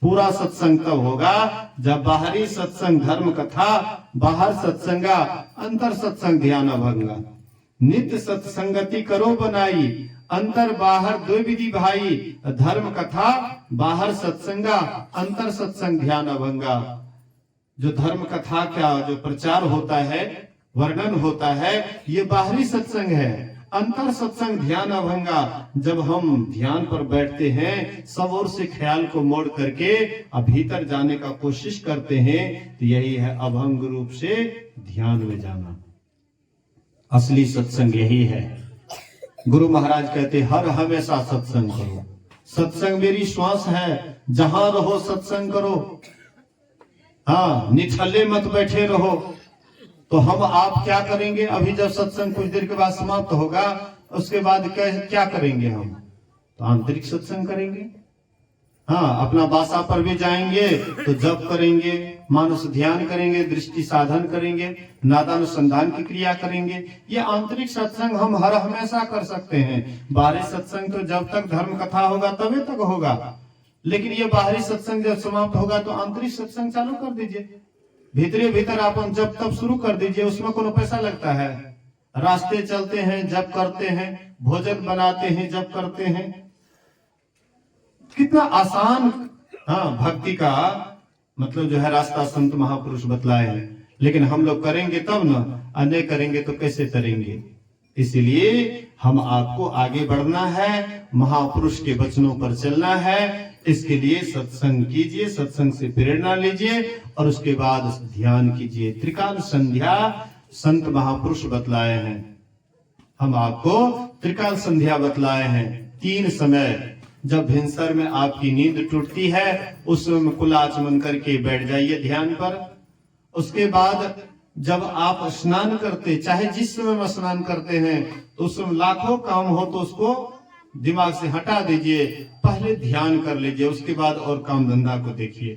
पूरा सत्संग तब होगा जब बाहरी सत्संग धर्म कथा, बाहर सत्संगा, अंतर सत्संग ध्यान भंगा। नित्य सत्संगति करो बनाई, अंतर बाहर दो विधि भाई। धर्म कथा बाहर सत्संगा, अंतर सत्संग ध्यान भंगा। जो धर्म कथा का जो प्रचार होता है, वर्णन होता है, ये बाहरी सत्संग है। अंतर सत्संग ध्यान अभंगा, जब हम ध्यान पर बैठते हैं, सब ओर से ख्याल को मोड़ करके भीतर जाने का कोशिश करते हैं, तो यही है अभंग रूप से ध्यान में जाना। असली सत्संग यही है। गुरु महाराज कहते हर हमेशा सत्संग करो। सत्संग मेरी श्वास है, जहां रहो सत्संग करो। निठल्ले मत बैठे रहो। तो हम आप क्या करेंगे? अभी जब सत्संग कुछ देर के बाद समाप्त होगा, उसके बाद क्या करेंगे? हम तो आंतरिक सत्संग करेंगे। अपना बासा पर भी जाएंगे तो जप करेंगे, मानस ध्यान करेंगे, दृष्टि साधन करेंगे, नादानुसंधान की क्रिया करेंगे। ये आंतरिक सत्संग हम हर हमेशा कर सकते हैं। बाहरी सत्संग तो जब तक धर्म कथा होगा तभी तक होगा, लेकिन ये बाहरी सत्संग जब समाप्त होगा तो आंतरिक सत्संग चालू कर दीजिए। भीतर आप जब तब शुरू कर दीजिए। उसमें कोनो पैसा लगता है? रास्ते चलते हैं, जब करते हैं, भोजन बनाते हैं, जब करते हैं। कितना आसान भक्ति का मतलब जो है रास्ता संत महापुरुष बतलाए हैं। लेकिन हम लोग करेंगे तब ना, अन्य करेंगे तो कैसे करेंगे? इसलिए हम आपको आगे बढ़ना है, महापुरुष के वचनों पर चलना है। इसके लिए सत्संग कीजिए, सत्संग से प्रेरणा लीजिए और उसके बाद ध्यान कीजिए। त्रिकाल संध्या संत महापुरुष बतलाए हैं। हम आपको त्रिकाल संध्या बतलाए हैं। 3 समय, जब भिनसर में आपकी नींद टूटती है, उस समय कुल आचमन करके बैठ जाइए ध्यान पर। उसके बाद जब आप स्नान करते, चाहे जिस समय में स्नान करते हैं, तो उस समय लाखों काम हो तो उसको दिमाग से हटा दीजिए, पहले ध्यान कर लीजिए, उसके बाद और काम धंधा को देखिए।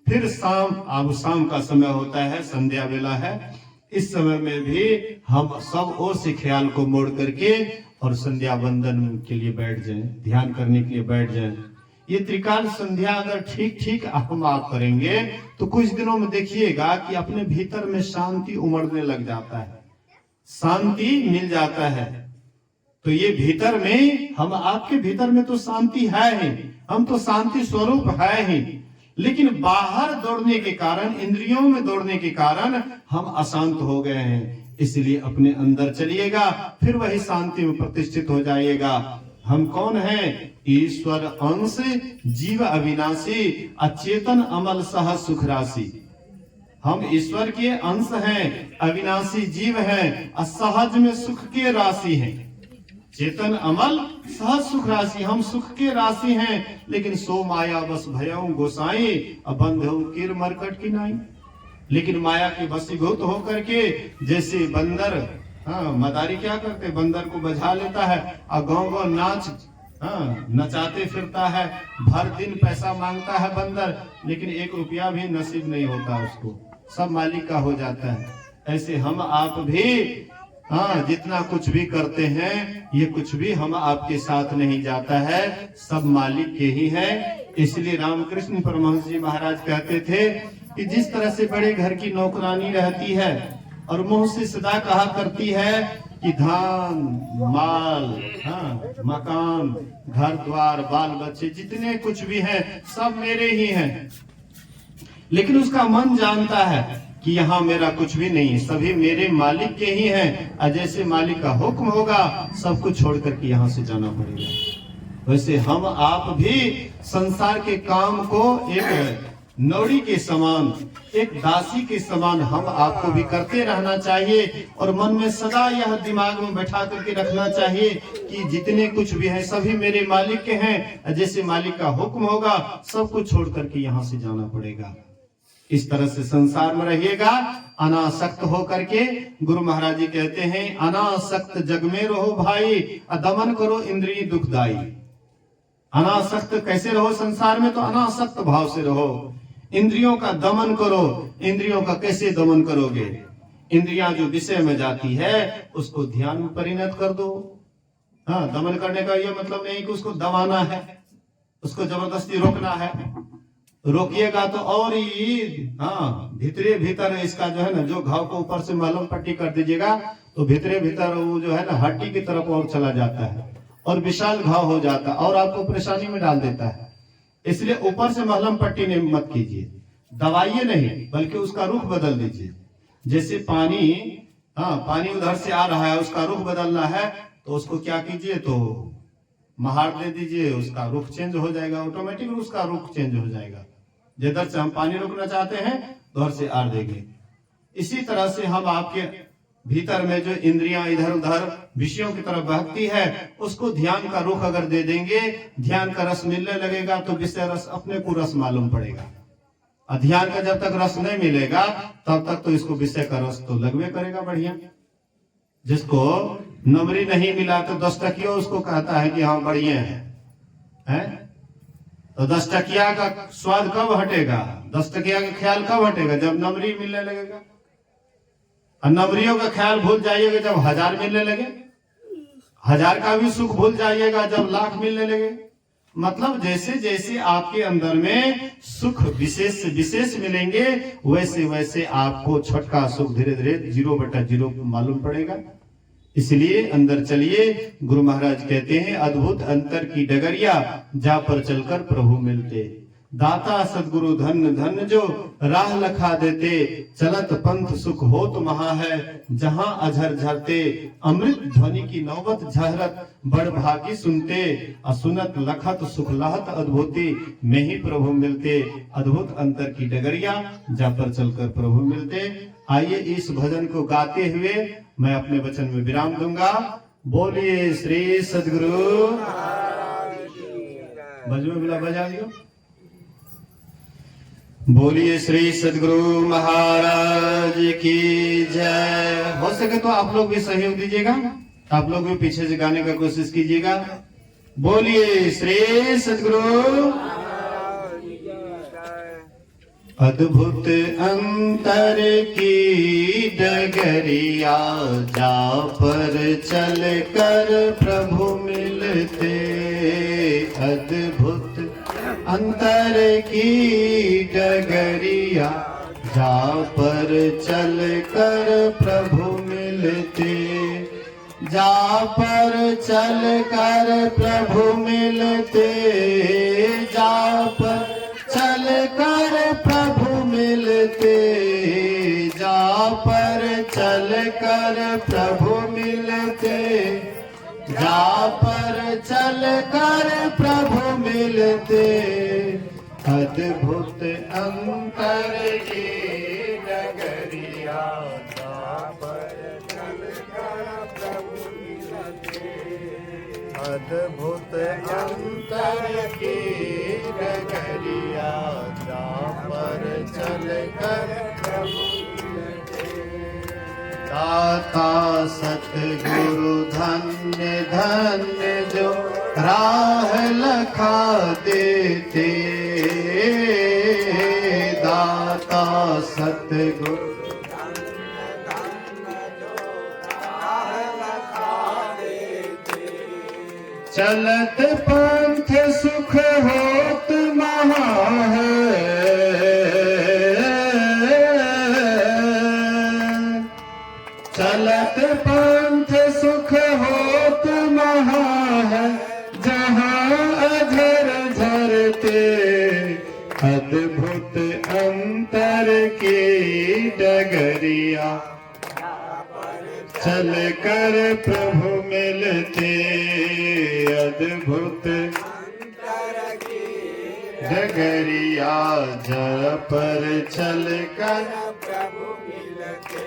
फिर शाम का समय होता है, संध्या वेला है। इस समय में भी हम सब ओर से ख्याल को मोड़ करके और संध्या वंदन के लिए बैठ जाएं, ध्यान करने के लिए बैठ जाएं। ये त्रिकाल संध्या अगर ठीक ठीक हम आप करेंगे तो कुछ दिनों में देखिएगा कि अपने भीतर में शांति उमड़ने लग जाता है, शांति मिल जाता है। तो ये भीतर में, हम आपके भीतर में तो शांति है ही, हम तो शांति स्वरूप है ही, लेकिन बाहर दौड़ने के कारण, इंद्रियों में दौड़ने के कारण हम अशांत हो गए हैं। इसलिए अपने अंदर चलिएगा, फिर वही शांति में प्रतिष्ठित हो जाइएगा। हम कौन हैं? ईश्वर अंश, जीव अविनाशी, अचेतन अमल सह सुख राशि। हम ईश्वर के अंश हैं, अविनाशी जीव हैं, असहज में सुख के राशि हैं। चेतन अमल सहज सुख राशि, हम सुख के राशि हैं, लेकिन सो माया बस भयऊ गोसाई, बंधु किर मरकट की नाई। लेकिन माया के वशीभूत होकर के, जैसे बंदर, मदारी क्या करते, बंदर को बजा लेता है और गाँव नाच नचाते फिरता है, भर दिन पैसा मांगता है बंदर, लेकिन 1 रुपया भी नसीब नहीं होता उसको, सब मालिक का हो जाता है। ऐसे हम आप भी जितना कुछ भी करते हैं, ये कुछ भी हम आपके साथ नहीं जाता है, सब मालिक के ही है। इसलिए रामकृष्ण परमहंस जी महाराज कहते थे कि जिस तरह से बड़े घर की नौकरानी रहती है और मुंह से सदा कहा करती है कि धान, माल, मकान, घर द्वार, बाल बच्चे, जितने कुछ भी हैं सब मेरे ही हैं, लेकिन उसका मन जानता है कि यहाँ मेरा कुछ भी नहीं, सभी मेरे मालिक के ही हैं। और जैसे मालिक का हुक्म होगा सब कुछ छोड़ करके यहाँ से जाना पड़ेगा। वैसे हम आप भी संसार के काम को एक नौड़ी के समान, एक दासी के समान हम आपको भी करते रहना चाहिए, और मन में सदा यह दिमाग में बैठा करके रखना चाहिए कि जितने कुछ भी है सभी मेरे मालिक के हैं। जैसे मालिक का हुक्म होगा सब कुछ छोड़ करके यहाँ से जाना पड़ेगा। इस तरह से संसार में रहिएगा अनासक्त हो करके। गुरु महाराज जी कहते हैं, अनासक्त जग में रहो भाई, दमन करो इंद्रिय दुखदाई। अनासक्त कैसे रहो संसार में? तो अनासक्त भाव से रहो, इंद्रियों का दमन करो। इंद्रियों का कैसे दमन करोगे? इंद्रियां जो विषय में जाती है उसको ध्यान में परिणत कर दो। दमन करने का यह मतलब नहीं कि उसको दबाना है, उसको जबरदस्ती रोकना है। रोकिएगा तो और ही भीतरे भीतर इसका जो है ना, जो घाव को ऊपर से मलहम पट्टी कर दीजिएगा तो भीतरे भीतर वो जो है ना हड्डी की तरफ और चला जाता है और विशाल घाव हो जाता है और आपको परेशानी में डाल देता है। इसलिए ऊपर से मलहम पट्टी नहीं मत कीजिए, दवाइए नहीं, बल्कि उसका रुख बदल दीजिए। जैसे पानी पानी उधर से आ रहा है, उसका रुख बदलना है तो उसको क्या कीजिए, तो महार दे दीजिए, उसका रुख चेंज हो जाएगा, ऑटोमेटिक उसका रुख चेंज हो जाएगा। जिधर से हम पानी रोकना चाहते हैं उधर से आर देंगे। इसी तरह से हम आपके भीतर में जो इंद्रियां इधर उधर विषयों की तरफ बहती है उसको ध्यान का रुख अगर दे देंगे, ध्यान का रस मिलने लगेगा तो विषय रस अपने को रस मालूम पड़ेगा। और ध्यान का जब तक रस नहीं मिलेगा तब तक तो इसको विषय का रस तो लगवे करेगा बढ़िया। जिसको नमरी नहीं मिला तो 10 टकिया उसको कहता है कि हाँ बढ़िया है? तो 10 टकिया का स्वाद कब हटेगा, 10 टकिया का ख्याल कब हटेगा? जब नमरी मिलने लगेगा। और नमरियों का ख्याल भूल जाइएगा जब 1000 मिलने लगे, 1000 का भी सुख भूल जाइएगा जब लाख मिलने लगे। मतलब जैसे जैसे आपके अंदर में सुख विशेष से विशेष मिलेंगे वैसे वैसे आपको छोटका सुख धीरे धीरे 0/0 मालूम पड़ेगा। इसलिए अंदर चलिए। गुरु महाराज कहते हैं, अद्भुत अंतर की डगरिया जा पर चलकर प्रभु मिलते, दाता सदगुरु धन धन जो राह लखा देते, चलत पंथ सुख होत महा है जहां अझर झरते, अमृत ध्वनि की नौबत झहरत बड़ भागी सुनते, असुनत लखत सुख लहत अद्भुति में ही प्रभु मिलते। अद्भुत अंतर की डगरिया जा पर चलकर प्रभु मिलते। आइए इस भजन को गाते हुए मैं अपने वचन में विराम दूंगा। बोलिए श्री सदगुरु, बजवे बिला बजा दियो। बोलिए श्री सदगुरु महाराज की जय। हो सके तो आप लोग भी सहयोग दीजिएगा, आप लोग भी पीछे से गाने का कोशिश कीजिएगा। बोलिए श्री सदगुरु। अद्भुत अंतर की डगरिया जा पर चल कर प्रभु मिलते, अद्भुत अंतर की डगरिया, जा पर चल कर प्रभु मिलते, जा पर चल कर प्रभु मिलते, जा पर चल कर प्रभु मिलते, जा पर चल कर प्रभु मिलते, जा पर चल कर प्रभु मिलते, अद्भुत अंतर की नगरिया, जा पर चल कर प्रभु मिलते, अद्भुत अंतर की नगरिया, जा पर चल कर प्रभु मिलते, दाता सतगुरु धन्य धन्य जो राह लखा देते, दाता सतगुरु चलत पंथ सुख होत महा है, चलत पंथ सुख होत महा है, जहाँ अझर झरते, अद्भुत अंतर की डगरिया, चल कर प्रभु मिलते, अद्भुत डगरिया, जा पर चल कर प्रभु मिलते,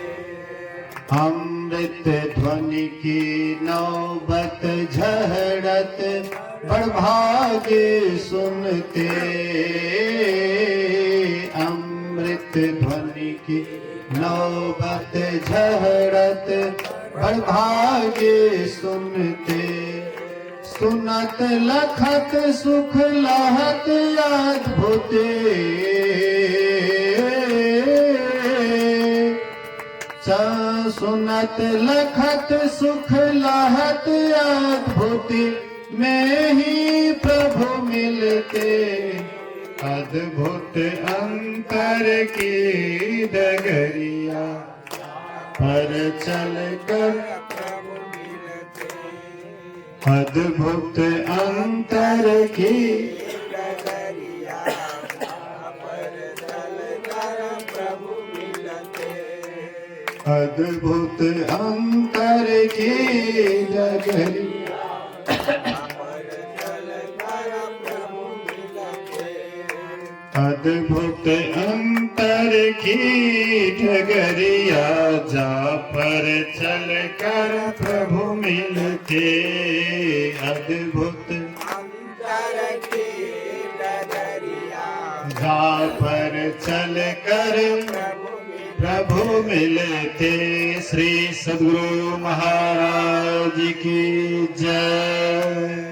अमृत ध्वनि की नौबत झड़त, बड़भागे सुनते, अमृत ध्वनि की नौबत झड़त, बड़भागे सुनते, सुनत लखत सुख लहत अद्भुते, सुनत लखत सुख लहत अद्भुति, में ही प्रभु मिलते, अद्भुत अंतर की डगरिया, पर चल कर प्रभु मिलते, अद्भुत अंतर की डगरिया, पर चल कर प्रभु मिलते, अद्भुत अंतर की डगरिया, अद्भुत अंतर की डगरिया, जा पर चल कर प्रभु मिलते, अद्भुत अंतर की डगरिया, जा पर चल कर प्रभु मिलते। श्री सद्गुरु महाराज की जय।